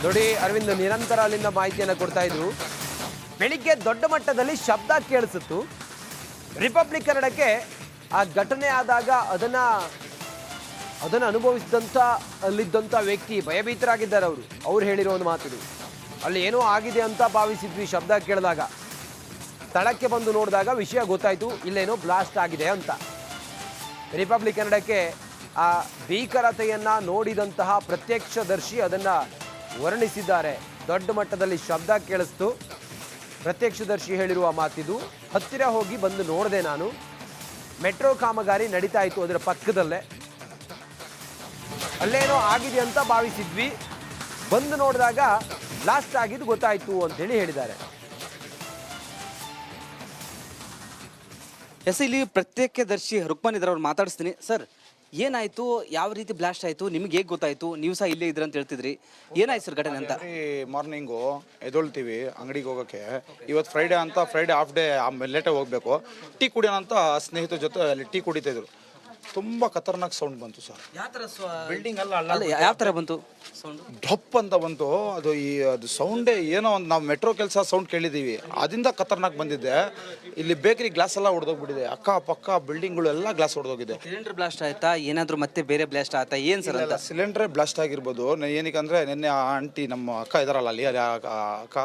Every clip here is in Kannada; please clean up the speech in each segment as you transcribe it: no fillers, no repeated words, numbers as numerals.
ನೋಡಿ ಅರವಿಂದ್ ನಿರಂತರ ಅಲ್ಲಿಂದ ಮಾಹಿತಿಯನ್ನು ಕೊಡ್ತಾ ಇದ್ರು. ಬೆಳಿಗ್ಗೆ ದೊಡ್ಡ ಮಟ್ಟದಲ್ಲಿ ಶಬ್ದ ಕೇಳಿಸಿತ್ತು. ರಿಪಬ್ಲಿಕ್ ಕನ್ನಡಕ್ಕೆ ಆ ಘಟನೆ ಆದಾಗ ಅದನ್ನು ಅನುಭವಿಸಿದಂಥ ಅಲ್ಲಿದ್ದಂಥ ವ್ಯಕ್ತಿ ಭಯಭೀತರಾಗಿದ್ದಾರೆ. ಅವ್ರು ಹೇಳಿರೋ ಒಂದು ಮಾತಿದು. ಅಲ್ಲಿ ಏನೋ ಆಗಿದೆ ಅಂತ ಭಾವಿಸಿದ್ವಿ ಶಬ್ದ ಕೇಳಿದಾಗ. ಸ್ಥಳಕ್ಕೆ ಬಂದು ನೋಡಿದಾಗ ವಿಷಯ ಗೊತ್ತಾಯಿತು, ಇಲ್ಲೇನೋ ಬ್ಲಾಸ್ಟ್ ಆಗಿದೆ ಅಂತ. ರಿಪಬ್ಲಿಕ್ ಕನ್ನಡಕ್ಕೆ ಆ ಭೀಕರತೆಯನ್ನು ನೋಡಿದಂತಹ ಪ್ರತ್ಯಕ್ಷದರ್ಶಿ ಅದನ್ನು ವರ್ಣಿಸಿದ್ದಾರೆ. ದೊಡ್ಡ ಮಟ್ಟದಲ್ಲಿ ಶಬ್ದ ಕೇಳಿಸ್ತು. ಪ್ರತ್ಯಕ್ಷದರ್ಶಿ ಹೇಳಿರುವ ಮಾತಿದು. ಹತ್ತಿರ ಹೋಗಿ ಬಂದು ನೋಡಿದೆ ನಾನು. ಮೆಟ್ರೋ ಕಾಮಗಾರಿ ನಡೀತಾ ಇತ್ತು ಅದರ ಪಕ್ಕದಲ್ಲೇ. ಅಲ್ಲೇನೋ ಆಗಿದೆ ಅಂತ ಭಾವಿಸಿದ್ವಿ, ಬಂದು ನೋಡಿದಾಗ ಬ್ಲಾಸ್ಟ್ ಆಗಿದ್ದು ಗೊತ್ತಾಯಿತು ಅಂತೇಳಿ ಹೇಳಿದ್ದಾರೆ. ಇಲ್ಲಿ ಪ್ರತ್ಯಕ್ಷದರ್ಶಿ ರುಕ್ಮನ್ ಇದ್ರ ಅವ್ರು ಮಾತಾಡಿಸ್ತೀನಿ. ಸರ್, ಏನಾಯ್ತು, ಯಾವ ರೀತಿ ಬ್ಲಾಸ್ಟ್ ಆಯ್ತು, ನಿಮ್ಗೆ ಹೇಗೆ ಗೊತ್ತಾಯ್ತು? ನೀವು ಸಹ ಇಲ್ಲೇ ಇದ್ರ ಅಂತ ಹೇಳ್ತಿದ್ರಿ. ಏನಾಯ್ತು ಸರ್ ಘಟನೆ ಅಂತ? ಮಾರ್ನಿಂಗು ಎದೊಳ್ತೀವಿ ಅಂಗಡಿಗೆ ಹೋಗೋಕ್ಕೆ. ಇವತ್ತು ಫ್ರೈಡೇ ಅಂತ, ಫ್ರೈಡೇ ಹಾಫ್ ಡೇ ಲೇಟಾಗಿ ಹೋಗ್ಬೇಕು. ಟೀ ಕುಡಿಯೋಣ ಅಂತ ಸ್ನೇಹಿತರ ಜೊತೆ ಅಲ್ಲಿ ಟೀ ಕುಡಿತಿದ್ರು. ತುಂಬ ಖತರ್ನಾಕ್ ಸೌಂಡ್ ಬಂತು ಸರ್. ಬಿಲ್ಡಿಂಗ್ ಅಲ್ಲ ಯಾವ ಥರ ಬಂತು ಸೌಂಡ್? ಢಪ್ ಅಂತ ಬಂತು. ಅದು ಸೌಂಡೇ ಏನೋ ಒಂದು ನಾವು ಮೆಟ್ರೋ ಕೆಲಸ ಸೌಂಡ್ ಕೇಳಿದ್ದೀವಿ, ಅದರಿಂದ ಖತರ್ನಾಕ್ ಬಂದಿದ್ದೆ. ಇಲ್ಲಿ ಬೇಕರಿ ಗ್ಲಾಸ್ ಎಲ್ಲ ಹೊಡೆದೋಗ್ಬಿಟ್ಟಿದೆ. ಅಕ್ಕ ಪಕ್ಕ ಬಿಲ್ಡಿಂಗ್ಗಳು ಎಲ್ಲ ಗ್ಲಾಸ್ ಹೊಡೆದೋಗಿದೆ. ಸಿಲಿಂಡರ್ ಬ್ಲಾಸ್ಟ್ ಆಯ್ತಾ, ಏನಾದರೂ ಮತ್ತೆ ಬೇರೆ ಬ್ಲಾಸ್ಟ್ ಆಯ್ತಾ, ಏನು ಸರ್? ಅಲ್ಲ, ಸಿಲಿಂಡ್ರೇ ಬ್ಲಾಸ್ಟ್ ಆಗಿರ್ಬೋದು. ಏನಕ್ಕೆ ಅಂದರೆ ನಿನ್ನೆ ಆ ಆಂಟಿ ನಮ್ಮ ಅಕ್ಕ ಇದ್ದಾರಲ್ಲ ಅಲ್ಲಿ ಅಕ್ಕ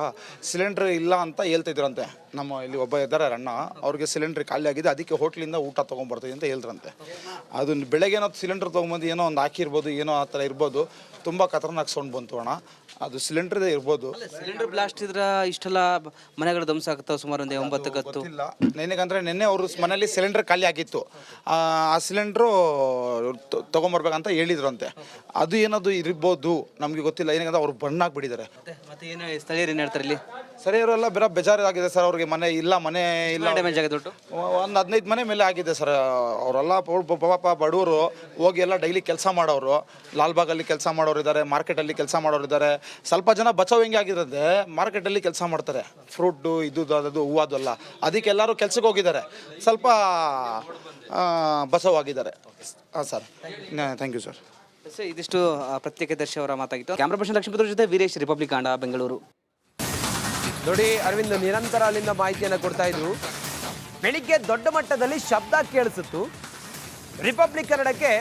ಸಿಲಿಂಡ್ರ್ ಇಲ್ಲ ಅಂತ ಹೇಳ್ತಿದ್ರಂತೆ. ನಮ್ಮ ಇಲ್ಲಿ ಒಬ್ಬ ಇದ್ದಾರೆ ಅಣ್ಣ, ಅವ್ರಿಗೆ ಸಿಲಿಂಡ್ರ್ ಖಾಲಿ ಆಗಿದೆ, ಅದಕ್ಕೆ ಹೋಟ್ಲಿಂದ ಊಟ ತೊಗೊಂಬರ್ತೀವಿ ಅಂತ ಹೇಳ್ರಂತೆ. ಅದು ಬೆಳಗ್ಗೆ ಏನೋ ಸಿಲಿಂಡರ್ ತೊಗೊಂಬಂದು ಏನೋ ಒಂದು ಹಾಕಿರ್ಬೋದು, ಏನೋ ಆ ಥರ ಇರ್ಬೋದು. ತುಂಬ ಖತರ್ನಾಕ್ ಸೌಂಡ್ ಬಂತು ಅಣ್ಣ. ಅದು ಸಿಲಿಂಡ್ರದೇ ಇರ್ಬೋದು. ಸಿಲಿಂಡರ್ ಬ್ಲಾಸ್ಟ್ ಇದ್ರೆ ಇಷ್ಟೆಲ್ಲ ಮನೆಗಳು ಧ್ವಂಸ ಆಗ್ತಾವೆ ಸುಮಾರು ಒಂದು 9 ಇಲ್ಲ. ಏನಕ್ಕಂದರೆ ನಿನ್ನೆ ಅವರು ಮನೇಲಿ ಸಿಲಿಂಡರ್ ಖಾಲಿ ಆಗಿತ್ತು. ಆ ಸಿಲಿಂಡ್ರು ತೊಗೊಂಬರ್ಬೇಕಂತ ಹೇಳಿದ್ರಂತೆ. ಅದು ಏನದು ಇರ್ಬೋದು ನಮಗೆ ಗೊತ್ತಿಲ್ಲ. ಏನಕ್ಕಂದ್ರೆ ಅವ್ರು ಬಣ್ಣಾಗ್ಬಿಟ್ಟಿದ್ದಾರೆ. ಮತ್ತೆ ಏನು ಸ್ಥಳೀಯರು ಏನು ಹೇಳ್ತಾರೆ ಇಲ್ಲಿ? ಸರಿಯವರೆಲ್ಲ ಬೇರೆ ಬೇಜಾರಾಗಿದೆ ಸರ್. ಅವ್ರಿಗೆ ಮನೆ ಇಲ್ಲ ಡ್ಯಾಮೇಜ್ ಆಗಿದೆ. ಒಂದು 15 ಮನೆ ಮೇಲೆ ಆಗಿದೆ ಸರ್. ಅವರೆಲ್ಲ ಪಾಪ ಬಡವರು, ಹೋಗಿ ಎಲ್ಲ ಡೈಲಿ ಕೆಲಸ ಮಾಡೋರು. ಲಾಲ್ಬಾಗಲ್ಲಿ ಕೆಲಸ ಮಾಡೋರು ಇದ್ದಾರೆ, ಮಾರ್ಕೆಟಲ್ಲಿ ಕೆಲಸ ಮಾಡೋರು ಇದ್ದಾರೆ. ಸ್ವಲ್ಪ ಜನ ಬಚಾವ್ ಹೆಂಗೆ ಆಗಿರುತ್ತೆ, ಮಾರ್ಕೆಟಲ್ಲಿ ಕೆಲಸ ಮಾಡ್ತಾರೆ. ಫ್ರೂಟು ಇದು ಅದು ಹೂವದಲ್ಲ, ಅದಕ್ಕೆ ಎಲ್ಲರೂ ಕೆಲ್ಸಕ್ಕೆ ಹೋಗಿದ್ದಾರೆ. ಸ್ವಲ್ಪ ಬಚಾವಾಗಿದ್ದಾರೆ. ಹಾಂ ಸರ್, ಥ್ಯಾಂಕ್ ಯು ಸರ್. ಇದಿಷ್ಟು ಪ್ರತ್ಯಕ್ಷದರ್ಶಿ ಅವರ ಮಾತಾಗಿತ್ತು. ಕ್ಯಾಮ್ರಾ ಪರ್ಸನ್ ಲಕ್ಷ್ಮೀಪುರ ಜೊತೆ ವೀರೇಶ್, ರಿಪಬ್ಲಿಕ್ ಕನ್ನಡ, ಬೆಂಗಳೂರು. ನೋಡಿ ಅರವಿಂದ್ ನಿರಂತರ ಅಲ್ಲಿಂದ ಮಾಹಿತಿಯನ್ನು ಕೊಡ್ತಾ ಇದ್ರು. ಬೆಳಿಗ್ಗೆ ದೊಡ್ಡ ಮಟ್ಟದಲ್ಲಿ ಶಬ್ದ ಕೇಳಿಸಿತ್ತು. ರಿಪಬ್ಲಿಕ್ ಕನ್ನಡಕ್ಕೆ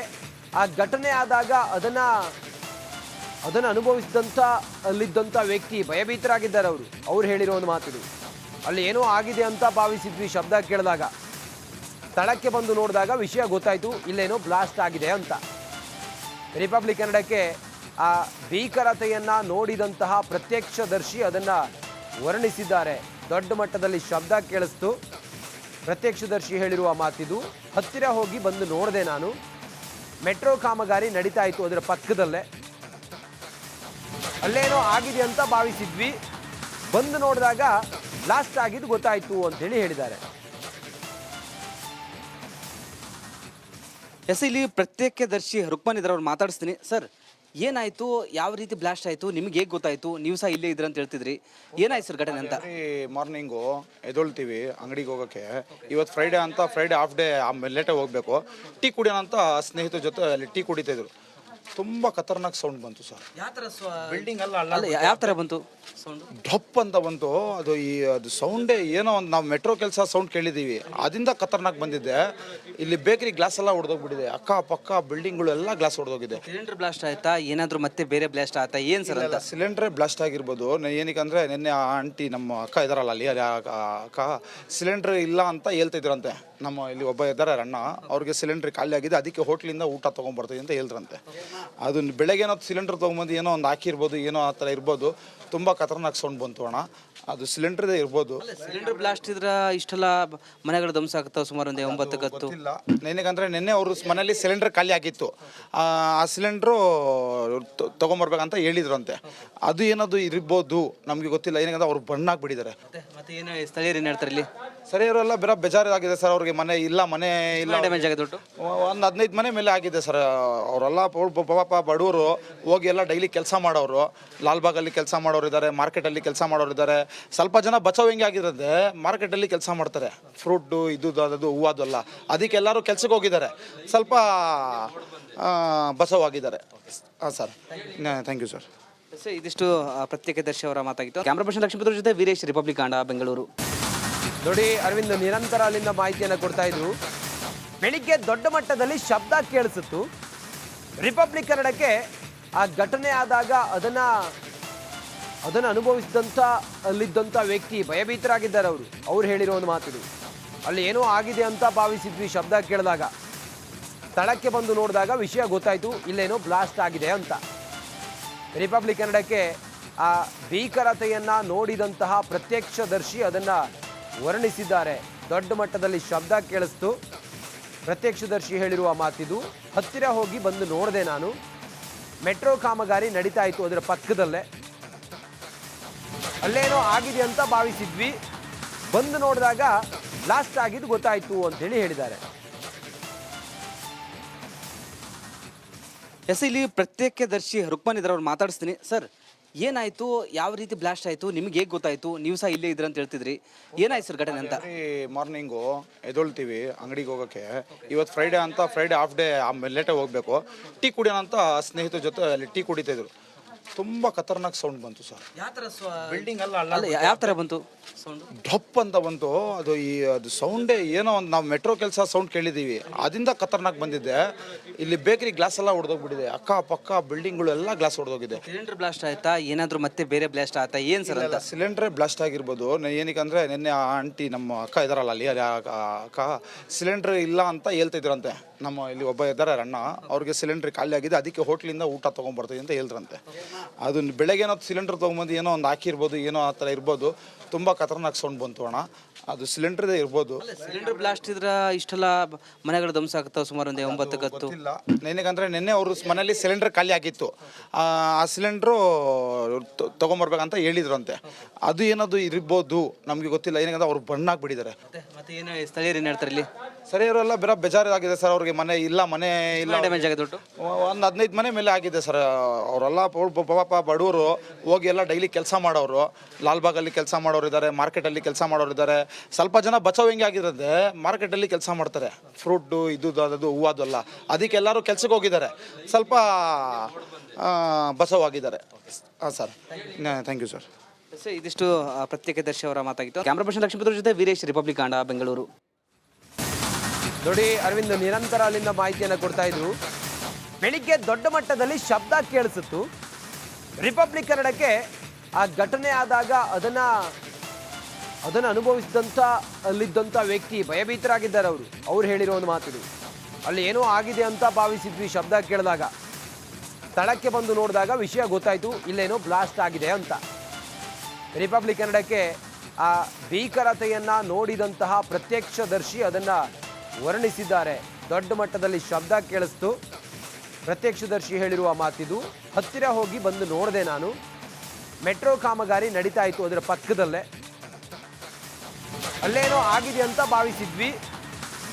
ಆ ಘಟನೆ ಆದಾಗ ಅದನ್ನು ಅನುಭವಿಸಿದಂಥ ಅಲ್ಲಿದ್ದಂಥ ವ್ಯಕ್ತಿ ಭಯಭೀತರಾಗಿದ್ದಾರೆ. ಅವ್ರು ಹೇಳಿರೋ ಒಂದು ಮಾತಿದು. ಅಲ್ಲಿ ಏನೋ ಆಗಿದೆ ಅಂತ ಭಾವಿಸಿದ್ವಿ ಶಬ್ದ ಕೇಳಿದಾಗ. ಸ್ಥಳಕ್ಕೆ ಬಂದು ನೋಡಿದಾಗ ವಿಷಯ ಗೊತ್ತಾಯಿತು, ಇಲ್ಲೇನೋ ಬ್ಲಾಸ್ಟ್ ಆಗಿದೆ ಅಂತ. ರಿಪಬ್ಲಿಕ್ ಕನ್ನಡಕ್ಕೆ ಆ ಭೀಕರತೆಯನ್ನು ನೋಡಿದಂತಹ ಪ್ರತ್ಯಕ್ಷದರ್ಶಿ ಅದನ್ನು ವರ್ಣಿಸಿದ್ದಾರೆ. ದೊಡ್ಡ ಮಟ್ಟದಲ್ಲಿ ಶಬ್ದ ಕೇಳಿಸ್ತು. ಪ್ರತ್ಯಕ್ಷದರ್ಶಿ ಹೇಳಿರುವ ಮಾತಿದು. ಹತ್ತಿರ ಹೋಗಿ ಬಂದು ನೋಡಿದೆ ನಾನು. ಮೆಟ್ರೋ ಕಾಮಗಾರಿ ನಡೀತಾ ಇತ್ತು ಅದರ ಪಕ್ಕದಲ್ಲೇ. ಅಲ್ಲೇನೋ ಆಗಿದೆ ಅಂತ ಭಾವಿಸಿದ್ವಿ, ಬಂದು ನೋಡಿದಾಗ ಬ್ಲಾಸ್ಟ್ ಆಗಿದ್ದು ಗೊತ್ತಾಯಿತು ಅಂತೇಳಿ ಹೇಳಿದ್ದಾರೆ. ಇಲ್ಲಿ ಪ್ರತ್ಯಕ್ಷದರ್ಶಿ ರುಕ್ಮನ್ ಇದ್ರ ಅವ್ರು ಮಾತಾಡಿಸ್ತೀನಿ. ಸರ್, ಏನಾಯ್ತು, ಯಾವ ರೀತಿ ಬ್ಲಾಸ್ಟ್ ಆಯ್ತು, ನಿಮ್ಗೆ ಹೇಗೆ ಗೊತ್ತಾಯ್ತು? ನೀವು ಸಹ ಇಲ್ಲೇ ಇದ್ರ ಅಂತ ಹೇಳ್ತಿದ್ರಿ. ಏನಾಯ್ತು ಸರ್ ಘಟನೆ ಅಂತ? ಮಾರ್ನಿಂಗು ಎದೊಳ್ತೀವಿ ಅಂಗಡಿಗೆ ಹೋಗೋಕ್ಕೆ. ಇವತ್ತು ಫ್ರೈಡೇ ಅಂತ, ಫ್ರೈಡೇ ಹಾಫ್ ಡೇ ಲೇಟಾಗಿ ಹೋಗ್ಬೇಕು. ಟೀ ಕುಡಿಯೋಣ ಅಂತ ಸ್ನೇಹಿತರ ಜೊತೆ ಅಲ್ಲಿ ಟೀ ಕುಡಿತಿದ್ರು. ತುಂಬ ಖತರ್ನಾಕ್ ಸೌಂಡ್ ಬಂತು ಸರ್. ಬಿಲ್ಡಿಂಗ್ ಅಲ್ಲ ಯಾವ ಥರ ಬಂತು ಸೌಂಡ್? ಢಪ್ ಅಂತ ಬಂತು. ಅದು ಸೌಂಡೇ ಏನೋ ಒಂದು ನಾವು ಮೆಟ್ರೋ ಕೆಲಸ ಸೌಂಡ್ ಕೇಳಿದ್ದೀವಿ, ಅದರಿಂದ ಖತರ್ನಾಕ್ ಬಂದಿದ್ದೆ. ಇಲ್ಲಿ ಬೇಕರಿ ಗ್ಲಾಸ್ ಎಲ್ಲ ಹೊಡೆದೋಗ್ಬಿಟ್ಟಿದೆ. ಅಕ್ಕ ಪಕ್ಕ ಬಿಲ್ಡಿಂಗ್ಗಳು ಎಲ್ಲ ಗ್ಲಾಸ್ ಹೊಡೆದೋಗಿದೆ. ಸಿಲಿಂಡರ್ ಬ್ಲಾಸ್ಟ್ ಆಯ್ತಾ, ಏನಾದರೂ ಮತ್ತೆ ಬೇರೆ ಬ್ಲಾಸ್ಟ್ ಆಯ್ತಾ, ಏನು ಸರ್? ಅಲ್ಲ, ಸಿಲಿಂಡ್ರೇ ಬ್ಲಾಸ್ಟ್ ಆಗಿರ್ಬೋದು. ಏನಕ್ಕೆ ಅಂದರೆ ನಿನ್ನೆ ಆ ಆಂಟಿ ನಮ್ಮ ಅಕ್ಕ ಇದ್ದಾರಲ್ಲ ಅಲ್ಲಿ ಅಕ್ಕ ಸಿಲಿಂಡ್ರ್ ಇಲ್ಲ ಅಂತ ಹೇಳ್ತಿದ್ರಂತೆ. ನಮ್ಮ ಇಲ್ಲಿ ಒಬ್ಬ ಇದ್ದಾರೆ ಅಣ್ಣ, ಅವ್ರಿಗೆ ಸಿಲಿಂಡ್ರ್ ಖಾಲಿ ಆಗಿದೆ, ಅದಕ್ಕೆ ಹೋಟ್ಲಿಂದ ಊಟ ತೊಗೊಂಬರ್ತೀವಿ ಅಂತ ಹೇಳ್ರಂತೆ. ಅದು ಬೆಳಗ್ಗೆ ಏನೋ ಸಿಲಿಂಡರ್ ತೊಗೊಂಬಂದು ಏನೋ ಒಂದು ಹಾಕಿರ್ಬೋದು, ಏನೋ ಆ ಥರ ಇರ್ಬೋದು. ತುಂಬ ಖತರ್ನಾಕ್ ಸೌಂಡ್ ಬಂತು ಅಣ್ಣ. ಅದು ಸಿಲಿಂಡ್ರದೇ ಇರ್ಬೋದು. ಸಿಲಿಂಡರ್ ಬ್ಲಾಸ್ಟ್ ಇದ್ರೆ ಇಷ್ಟೆಲ್ಲ ಮನೆಗಳು ಧ್ವಂಸ ಆಗ್ತಾವೆ ಸುಮಾರು ಒಂದು 9 ಇಲ್ಲ. ಏನಕ್ಕಂದರೆ ನಿನ್ನೆ ಅವರು ಮನೇಲಿ ಸಿಲಿಂಡರ್ ಖಾಲಿ ಆಗಿತ್ತು. ಆ ಸಿಲಿಂಡ್ರು ತೊಗೊಂಬರ್ಬೇಕಂತ ಹೇಳಿದ್ರಂತೆ. ಅದು ಏನದು ಇರ್ಬೋದು ನಮಗೆ ಗೊತ್ತಿಲ್ಲ. ಏನಕ್ಕಂದ್ರೆ ಅವ್ರು ಬಣ್ಣಾಗ್ಬಿಟ್ಟಿದ್ದಾರೆ. ಮತ್ತೆ ಏನು ಸ್ಥಳೀಯರು ಏನು ಹೇಳ್ತಾರೆ ಇಲ್ಲಿ? ಸರಿಯವರೆಲ್ಲ ಬೇರೆ ಬೇಜಾರಾಗಿದೆ ಸರ್. ಅವ್ರಿಗೆ ಮನೆ ಇಲ್ಲ ಡ್ಯಾಮೇಜ್ ಆಗಿದೆ. ಒಂದು 15 ಮನೆ ಮೇಲೆ ಆಗಿದೆ ಸರ್. ಅವರೆಲ್ಲ ಪಾಪ ಬಡವರು, ಹೋಗಿ ಎಲ್ಲ ಡೈಲಿ ಕೆಲಸ ಮಾಡೋರು. ಲಾಲ್ಬಾಗಲ್ಲಿ ಕೆಲಸ ಮಾಡೋರು ಇದ್ದಾರೆ, ಮಾರ್ಕೆಟಲ್ಲಿ ಕೆಲಸ ಮಾಡೋರು ಇದ್ದಾರೆ. ಸ್ವಲ್ಪ ಜನ ಬಚಾವ್ ಹೆಂಗೆ ಆಗಿರುತ್ತೆ, ಮಾರ್ಕೆಟಲ್ಲಿ ಕೆಲಸ ಮಾಡ್ತಾರೆ. ಫ್ರೂಟು ಇದು ಅದು ಹೂವದಲ್ಲ, ಅದಕ್ಕೆ ಎಲ್ಲರೂ ಕೆಲ್ಸಕ್ಕೆ ಹೋಗಿದ್ದಾರೆ. ಸ್ವಲ್ಪ ಬಚಾವಾಗಿದ್ದಾರೆ. ಹಾಂ sir, thank you sir. Sir ಇದಿಷ್ಟು ಪ್ರತ್ಯೇಕದರ್ಶಿ ಅವರ ಮಾತಾಗಿತ್ತು. ಕ್ಯಾಮ್ರಾ ಪರ್ಸನ್ ಲಕ್ಷ್ಮೀಪುರ ಜೊತೆ ವೀರೇಶ್, ರಿಪಬ್ಲಿಕ್ ಕನ್ನಡ, ಬೆಂಗಳೂರು. ನೋಡಿ ಅರವಿಂದ್ ನಿರಂತರ ಅಲ್ಲಿಂದ ಮಾಹಿತಿಯನ್ನು ಕೊಡ್ತಾ ಇದ್ರು. ಬೆಳಿಗ್ಗೆ ದೊಡ್ಡ ಮಟ್ಟದಲ್ಲಿ ಶಬ್ದ ಕೇಳಿಸಿತ್ತು. ರಿಪಬ್ಲಿಕ್ ಕನ್ನಡಕ್ಕೆ ಆ ಘಟನೆ ಆದಾಗ ಅದನ್ನು ಅನುಭವಿಸಿದಂಥ ಅಲ್ಲಿದ್ದಂಥ ವ್ಯಕ್ತಿ ಭಯಭೀತರಾಗಿದ್ದಾರೆ. ಅವ್ರು ಹೇಳಿರೋ ಒಂದು ಮಾತಿದು. ಅಲ್ಲಿ ಏನೋ ಆಗಿದೆ ಅಂತ ಭಾವಿಸಿದ್ವಿ ಶಬ್ದ ಕೇಳಿದಾಗ. ಸ್ಥಳಕ್ಕೆ ಬಂದು ನೋಡಿದಾಗ ವಿಷಯ ಗೊತ್ತಾಯಿತು, ಇಲ್ಲೇನೋ ಬ್ಲಾಸ್ಟ್ ಆಗಿದೆ ಅಂತ. ರಿಪಬ್ಲಿಕ್ ಕನ್ನಡಕ್ಕೆ ಆ ಭೀಕರತೆಯನ್ನು ನೋಡಿದಂತಹ ಪ್ರತ್ಯಕ್ಷದರ್ಶಿ ಅದನ್ನು ವರ್ಣಿಸಿದ್ದಾರೆ. ದೊಡ್ಡ ಮಟ್ಟದಲ್ಲಿ ಶಬ್ದ ಕೇಳಿಸ್ತು. ಪ್ರತ್ಯಕ್ಷದರ್ಶಿ ಹೇಳಿರುವ ಮಾತಿದು. ಹತ್ತಿರ ಹೋಗಿ ಬಂದು ನೋಡಿದೆ ನಾನು. ಮೆಟ್ರೋ ಕಾಮಗಾರಿ ನಡೀತಾ ಇತ್ತು ಅದರ ಪಕ್ಕದಲ್ಲೇ. ಅಲ್ಲೇನೋ ಆಗಿದೆ ಅಂತ ಭಾವಿಸಿದ್ವಿ, ಬಂದು ನೋಡಿದಾಗ ಬ್ಲಾಸ್ಟ್ ಆಗಿದ್ದು ಗೊತ್ತಾಯಿತು ಅಂತೇಳಿ ಹೇಳಿದ್ದಾರೆ. ಎಸ್ ಇಲ್ಲಿ ಪ್ರತ್ಯೇಕದರ್ಶಿ ರುಕ್ಮನ್ ಇದ್ದಾರೆ, ಅವ್ರು ಮಾತಾಡಿಸ್ತೀನಿ. ಸರ್ ಏನಾಯ್ತು, ಯಾವ ರೀತಿ ಬ್ಲಾಸ್ಟ್ ಆಯಿತು, ನಿಮ್ಗೆ ಹೇಗೆ ಗೊತ್ತಾಯಿತು, ನೀವು ಸಹ ಇಲ್ಲೇ ಇದ್ರ ಅಂತ ಹೇಳ್ತಿದ್ರಿ, ಏನಾಯ್ತು ಸರ್ ಘಟನೆ ಅಂತ? ಮಾರ್ನಿಂಗು ಎದೊಳ್ತೀವಿ ಅಂಗಡಿಗೆ ಹೋಗೋಕ್ಕೆ. ಇವತ್ತು ಫ್ರೈಡೇ ಅಂತ, ಫ್ರೈಡೇ ಹಾಫ್ ಡೇ ಲೇಟಾಗಿ ಹೋಗಬೇಕು. ಟೀ ಕುಡಿಯೋಣ ಅಂತ ಸ್ನೇಹಿತರ ಜೊತೆ ಅಲ್ಲಿ ಟೀ ಕುಡಿತಾಯಿದ್ರು. ತುಂಬ ಖತರ್ನಾಕ್ ಸೌಂಡ್ ಬಂತು ಸರ್. ಬಿಲ್ಡಿಂಗ್ ಅಲ್ಲ ಯಾವ ಥರ ಬಂತು ಸೌಂಡ್? ಢಪ್ ಅಂತ ಬಂತು. ಅದು ಸೌಂಡೇ ಏನೋ ಒಂದು, ನಾವು ಮೆಟ್ರೋ ಕೆಲಸ ಸೌಂಡ್ ಕೇಳಿದ್ದೀವಿ, ಅದರಿಂದ ಖತರ್ನಾಕ್ ಬಂದಿದ್ದೆ. ಇಲ್ಲಿ ಬೇಕರಿ ಗ್ಲಾಸ್ ಎಲ್ಲ ಹೊಡೆದೋಗ್ಬಿಟ್ಟಿದೆ. ಅಕ್ಕ ಪಕ್ಕ ಬಿಲ್ಡಿಂಗ್ಗಳು ಎಲ್ಲ ಗ್ಲಾಸ್ ಹೊಡೆದೋಗಿದೆ. ಸಿಲಿಂಡರ್ ಬ್ಲಾಸ್ಟ್ ಆಯ್ತಾ, ಏನಾದರೂ ಮತ್ತೆ ಬೇರೆ ಬ್ಲಾಸ್ಟ್ ಆಯ್ತಾ, ಏನು ಸರ್ ಅಂತ? ಸಿಲಿಂಡ್ರೇ ಬ್ಲಾಸ್ಟ್ ಆಗಿರ್ಬೋದು. ಏನಕ್ಕೆ ಅಂದರೆ ನಿನ್ನೆ ಆ ಆಂಟಿ ನಮ್ಮ ಅಕ್ಕ ಇದಾರಲ್ಲ ಅಲ್ಲಿ ಅಕ್ಕ ಸಿಲಿಂಡ್ರ್ ಇಲ್ಲ ಅಂತ ಹೇಳ್ತಿದ್ರಂತೆ. ನಮ್ಮ ಇಲ್ಲಿ ಒಬ್ಬ ಇದ್ದಾರೆ ಅಣ್ಣ, ಅವ್ರಿಗೆ ಸಿಲಿಂಡ್ರ್ ಖಾಲಿ ಆಗಿದೆ, ಅದಕ್ಕೆ ಹೋಟ್ಲಿಂದ ಊಟ ತೊಗೊಂಬರ್ತೀವಿ ಅಂತ ಹೇಳಿದ್ರಂತೆ. ಅದನ್ನ ಬೆಳಗ್ಗೆ ಏನೋ ಸಿಲಿಂಡರ್ ತೊಗೊಂಬಂದು ಏನೋ ಒಂದು ಹಾಕಿರ್ಬೋದು, ಏನೋ ಆ ಥರ ಇರ್ಬೋದು. ತುಂಬ ಖತರ್ನಾಕ್ ಸೌಂಡ್ ಬಂತು ಅಣ್ಣ. ಅದು ಸಿಲಿಂಡ್ರದೇ ಇರ್ಬೋದು. ಸಿಲಿಂಡರ್ ಬ್ಲಾಸ್ಟ್ ಇದ್ರೆ ಇಷ್ಟೆಲ್ಲ ಮನೆಗಳು ಧ್ವಂಸ ಆಗ್ತಾವೆ, ಸುಮಾರು ಒಂದು 9-10. ಇಲ್ಲ, ಏನಕ್ಕಂದರೆ ನಿನ್ನೆ ಅವರು ಮನೇಲಿ ಸಿಲಿಂಡರ್ ಖಾಲಿ ಆಗಿತ್ತು. ಆ ಸಿಲಿಂಡ್ರು ತೊಗೊಂಬರ್ಬೇಕಂತ ಹೇಳಿದ್ರಂತೆ. ಅದು ಏನದು ಇರ್ಬೋದು ನಮಗೆ ಗೊತ್ತಿಲ್ಲ. ಏನಕ್ಕಂದ್ರೆ ಅವ್ರು ಬಣ್ಣಾಗ್ಬಿಟ್ಟಿದ್ದಾರೆ. ಮತ್ತೆ ಏನು ಸ್ಥಳೀಯರು ಏನು ಹೇಳ್ತಾರೆ ಇಲ್ಲಿ? ಸರಿ, ಅವರೆಲ್ಲ ಬೇರೆ ಬೇಜಾರಾಗಿದೆ ಸರ್. ಅವ್ರಿಗೆ ಮನೆ ಇಲ್ಲ ಡ್ಯಾಮೇಜ್ ಆಗಿದೆ ಒಟ್ಟು ಒಂದು 15 ಮನೆ ಮೇಲೆ ಆಗಿದೆ ಸರ್. ಅವರೆಲ್ಲ ಪಾಪ ಬಡವರು, ಹೋಗಿ ಎಲ್ಲ ಡೈಲಿ ಕೆಲಸ ಮಾಡೋರು. ಲಾಲ್ಬಾಗಲ್ಲಿ ಕೆಲಸ ಮಾಡೋರು ಇದ್ದಾರೆ, ಮಾರ್ಕೆಟಲ್ಲಿ ಕೆಲಸ ಮಾಡೋರು ಇದ್ದಾರೆ. ಸ್ವಲ್ಪ ಜನ ಬಚಾವ್ ಹೆಂಗೆ ಆಗಿರುತ್ತೆ, ಮಾರ್ಕೆಟಲ್ಲಿ ಕೆಲಸ ಮಾಡ್ತಾರೆ, ಫ್ರೂಟು ಇದು ಅದು ಹೂವದಲ್ಲ. ಅದಕ್ಕೆ ಎಲ್ಲರೂ ಕೆಲ್ಸಕ್ಕೆ ಹೋಗಿದ್ದಾರೆ, ಸ್ವಲ್ಪ ಬಚಾವ್ ಆಗಿದ್ದಾರೆ. ಹಾಂ ಸರ್, ಥ್ಯಾಂಕ್ ಯು ಸರ್. ಇದಿಷ್ಟು ಪ್ರತ್ಯೇಕದರ್ಶಿ ಅವರ ಮಾತಾಗಿತ್ತು. ಕ್ಯಾಮ್ರಾ ಪರ್ಸನ್ ಲಕ್ಷ್ಮೀಪುರ ಜೊತೆ ವೀರೇಶ್, ರಿಪಬ್ಲಿಕ್ ಕನ್ನಡ, ಬೆಂಗಳೂರು. ನೋಡಿ ಅರವಿಂದ್ ನಿರಂತರ ಅಲ್ಲಿಂದ ಮಾಹಿತಿಯನ್ನು ಕೊಡ್ತಾ ಇದ್ರು. ಬೆಳಿಗ್ಗೆ ದೊಡ್ಡ ಮಟ್ಟದಲ್ಲಿ ಶಬ್ದ ಕೇಳಿಸಿತ್ತು. ರಿಪಬ್ಲಿಕ್ ಕನ್ನಡಕ್ಕೆ ಆ ಘಟನೆ ಆದಾಗ ಅದನ್ನು ಅನುಭವಿಸಿದಂಥ ಅಲ್ಲಿದ್ದಂಥ ವ್ಯಕ್ತಿ ಭಯಭೀತರಾಗಿದ್ದಾರೆ. ಅವ್ರು ಹೇಳಿರೋ ಒಂದು ಮಾತಿದು. ಅಲ್ಲಿ ಏನೋ ಆಗಿದೆ ಅಂತ ಭಾವಿಸಿದ್ವಿ ಶಬ್ದ ಕೇಳಿದಾಗ. ಸ್ಥಳಕ್ಕೆ ಬಂದು ನೋಡಿದಾಗ ವಿಷಯ ಗೊತ್ತಾಯಿತು, ಇಲ್ಲೇನೋ ಬ್ಲಾಸ್ಟ್ ಆಗಿದೆ ಅಂತ. ರಿಪಬ್ಲಿಕ್ ಕನ್ನಡಕ್ಕೆ ಆ ಭೀಕರತೆಯನ್ನು ನೋಡಿದಂತಹ ಪ್ರತ್ಯಕ್ಷದರ್ಶಿ ಅದನ್ನು ವರ್ಣಿಸಿದ್ದಾರೆ. ದೊಡ್ಡ ಮಟ್ಟದಲ್ಲಿ ಶಬ್ದ ಕೇಳಿಸ್ತು. ಪ್ರತ್ಯಕ್ಷದರ್ಶಿ ಹೇಳಿರುವ ಮಾತಿದು. ಹತ್ತಿರ ಹೋಗಿ ಬಂದು ನೋಡಿದೆ ನಾನು. ಮೆಟ್ರೋ ಕಾಮಗಾರಿ ನಡೀತಾ ಇತ್ತು ಅದರ ಪಕ್ಕದಲ್ಲೇ. ಅಲ್ಲೇನೋ ಆಗಿದೆ ಅಂತ ಭಾವಿಸಿದ್ವಿ,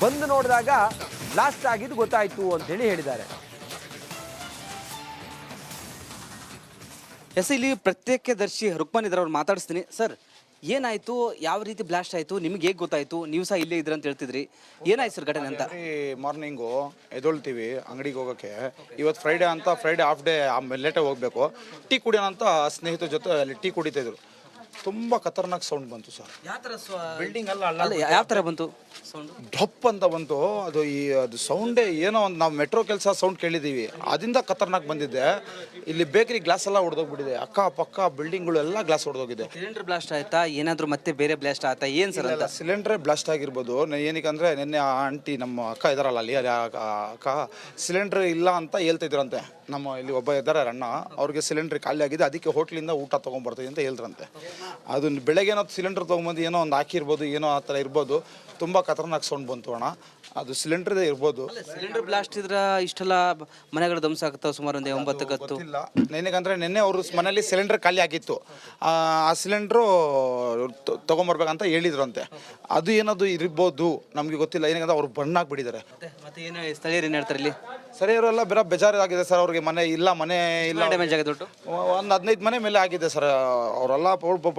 ಬಂದು ನೋಡಿದಾಗ ಬ್ಲಾಸ್ಟ್ ಆಗಿದ್ದು ಗೊತ್ತಾಯಿತು ಅಂತೇಳಿ ಹೇಳಿದ್ದಾರೆ. ಎಸ್ ಇಲ್ಲಿ ಪ್ರತ್ಯೇಕದರ್ಶಿ ರುಕ್ಮನ್ ಇದ್ದಾರೆ, ಅವ್ರು ಮಾತಾಡಿಸ್ತೀನಿ. ಸರ್ ಏನಾಯ್ತು, ಯಾವ ರೀತಿ ಬ್ಲಾಸ್ಟ್ ಆಯಿತು, ನಿಮ್ಗೆ ಹೇಗೆ ಗೊತ್ತಾಯಿತು, ನೀವು ಸಹ ಇಲ್ಲೇ ಇದ್ರ ಅಂತ ಹೇಳ್ತಿದ್ರಿ, ಏನಾಯ್ತು ಸರ್ ಘಟನೆ ಅಂತ? ಮಾರ್ನಿಂಗು ಎದೊಳ್ತೀವಿ ಅಂಗಡಿಗೆ ಹೋಗೋಕ್ಕೆ. ಇವತ್ತು ಫ್ರೈಡೇ ಅಂತ, ಫ್ರೈಡೇ ಹಾಫ್ ಡೇ ಲೇಟಾಗಿ ಹೋಗಬೇಕು. ಟೀ ಕುಡಿಯೋಣ ಅಂತ ಸ್ನೇಹಿತರ ಜೊತೆ ಅಲ್ಲಿ ಟೀ ಕುಡಿತಾಯಿದ್ರು. ತುಂಬ ಖತರ್ನಾಕ್ ಸೌಂಡ್ ಬಂತು ಸರ್. ಬಿಲ್ಡಿಂಗ್ ಅಲ್ಲ ಯಾವ ಥರ ಬಂತು ಸೌಂಡ್? ಢಪ್ ಅಂತ ಬಂತು. ಅದು ಸೌಂಡೇ ಏನೋ ಒಂದು, ನಾವು ಮೆಟ್ರೋ ಕೆಲಸ ಸೌಂಡ್ ಕೇಳಿದ್ದೀವಿ, ಅದರಿಂದ ಖತರ್ನಾಕ್ ಬಂದಿದ್ದೆ. ಇಲ್ಲಿ ಬೇಕರಿ ಗ್ಲಾಸ್ ಎಲ್ಲ ಹೊಡೆದೋಗ್ಬಿಟ್ಟಿದೆ. ಅಕ್ಕ ಪಕ್ಕ ಬಿಲ್ಡಿಂಗ್ಗಳು ಎಲ್ಲ ಗ್ಲಾಸ್ ಹೊಡೆದೋಗಿದೆ. ಸಿಲಿಂಡರ್ ಬ್ಲಾಸ್ಟ್ ಆಯ್ತಾ, ಏನಾದರೂ ಮತ್ತೆ ಬೇರೆ ಬ್ಲಾಸ್ಟ್ ಆಯ್ತಾ, ಏನು ಸರ್ ಅಂತ? ಸಿಲಿಂಡ್ರೇ ಬ್ಲಾಸ್ಟ್ ಆಗಿರ್ಬೋದು. ಏನಕ್ಕೆ ಅಂದರೆ ನಿನ್ನೆ ಆ ಆಂಟಿ ನಮ್ಮ ಅಕ್ಕ ಇದಾರಲ್ಲ ಅಲ್ಲಿ ಅಕ್ಕ ಸಿಲಿಂಡ್ರ್ ಇಲ್ಲ ಅಂತ ಹೇಳ್ತಿದ್ರಂತೆ. ನಮ್ಮ ಇಲ್ಲಿ ಒಬ್ಬ ಇದ್ದಾರೆ ಅಣ್ಣ, ಅವ್ರಿಗೆ ಸಿಲಿಂಡ್ರ್ ಖಾಲಿ ಆಗಿದೆ, ಅದಕ್ಕೆ ಹೋಟ್ಲಿಂದ ಊಟ ತೊಗೊಂಬರ್ತೀವಿ ಅಂತ ಹೇಳಿದ್ರಂತೆ. ಅದನ್ನ ಬೆಳಗ್ಗೆ ಏನೋ ಸಿಲಿಂಡರ್ ತೊಗೊಂಬಂದು ಏನೋ ಒಂದು ಹಾಕಿರ್ಬೋದು, ಏನೋ ಆ ಥರ ಇರ್ಬೋದು. ತುಂಬ ಖತರ್ನಾಕ್ ಸೌಂಡ್ ಬಂತು ಅಣ್ಣ. ಅದು ಸಿಲಿಂಡ್ರದೇ ಇರ್ಬೋದು. ಸಿಲಿಂಡರ್ ಬ್ಲಾಸ್ಟ್ ಇದ್ರೆ ಇಷ್ಟೆಲ್ಲ ಮನೆಗಳು ಧ್ವಂಸ ಆಗ್ತಾವೆ, ಸುಮಾರು ಒಂದು 9-10. ಇಲ್ಲ, ಏನಕ್ಕಂದರೆ ನಿನ್ನೆ ಅವರು ಮನೇಲಿ ಸಿಲಿಂಡರ್ ಖಾಲಿ ಆಗಿತ್ತು. ಆ ಸಿಲಿಂಡ್ರು ತೊಗೊಂಬರ್ಬೇಕಂತ ಹೇಳಿದ್ರಂತೆ. ಅದು ಏನದು ಇರ್ಬೋದು ನಮಗೆ ಗೊತ್ತಿಲ್ಲ. ಏನಕ್ಕಂದ್ರೆ ಅವ್ರು ಬಣ್ಣಾಗ್ಬಿಟ್ಟಿದ್ದಾರೆ. ಮತ್ತೆ ಏನು ಸ್ಥಳೀಯರು ಏನು ಹೇಳ್ತಾರೆ ಇಲ್ಲಿ? ಸರಿ, ಅವರೆಲ್ಲ ಬೇರೆ ಬೇಜಾರಾಗಿದೆ ಸರ್. ಅವ್ರಿಗೆ ಮನೆ ಇಲ್ಲ ಡ್ಯಾಮೇಜ್ ಆಗಿದೆ ಒಟ್ಟು ಒಂದು 15 ಮನೆ ಮೇಲೆ ಆಗಿದೆ ಸರ್. ಅವರೆಲ್ಲ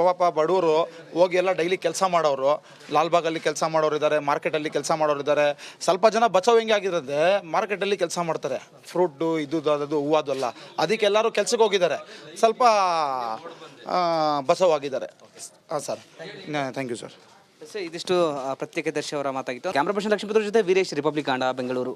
ಪಾಪ ಬಡವರು, ಹೋಗಿ ಎಲ್ಲ ಡೈಲಿ ಕೆಲಸ ಮಾಡೋರು. ಲಾಲ್ಬಾಗಲ್ಲಿ ಕೆಲಸ ಮಾಡೋರು ಇದ್ದಾರೆ, ಮಾರ್ಕೆಟಲ್ಲಿ ಕೆಲಸ ಮಾಡೋರು ಇದ್ದಾರೆ. ಸ್ವಲ್ಪ ಜನ ಬಚಾವ್ ಹೆಂಗೆ ಆಗಿರೋದೆ ಮಾರ್ಕೆಟಲ್ಲಿ ಕೆಲಸ ಮಾಡ್ತಾರೆ, ಫ್ರೂಟು ಇದು ಅದು ಹೂವು ಅಲ್ಲ, ಅದಕ್ಕೆ ಎಲ್ಲರೂ ಕೆಲ್ಸಕ್ಕೆ ಹೋಗಿದ್ದಾರೆ, ಸ್ವಲ್ಪ ಬಚಾವ್ ಆಗಿದ್ದಾರೆ. ಹಾಂ ಸರ್, ಥ್ಯಾಂಕ್ ಯು ಸರ್. ಇದಿಷ್ಟು ಪ್ರತ್ಯೇಕ ದರ್ಶಿ ಅವರ ಮಾತಾಗಿತ್ತು. ಕ್ಯಾಮ್ರಾ ಪರ್ಸನ್ ಲಕ್ಷ್ಮೀಪುರ ಜೊತೆ ವೀರೇಶ್, ರಿಪಬ್ಲಿಕ್ ಕಾಂಡ, ಬೆಂಗಳೂರು.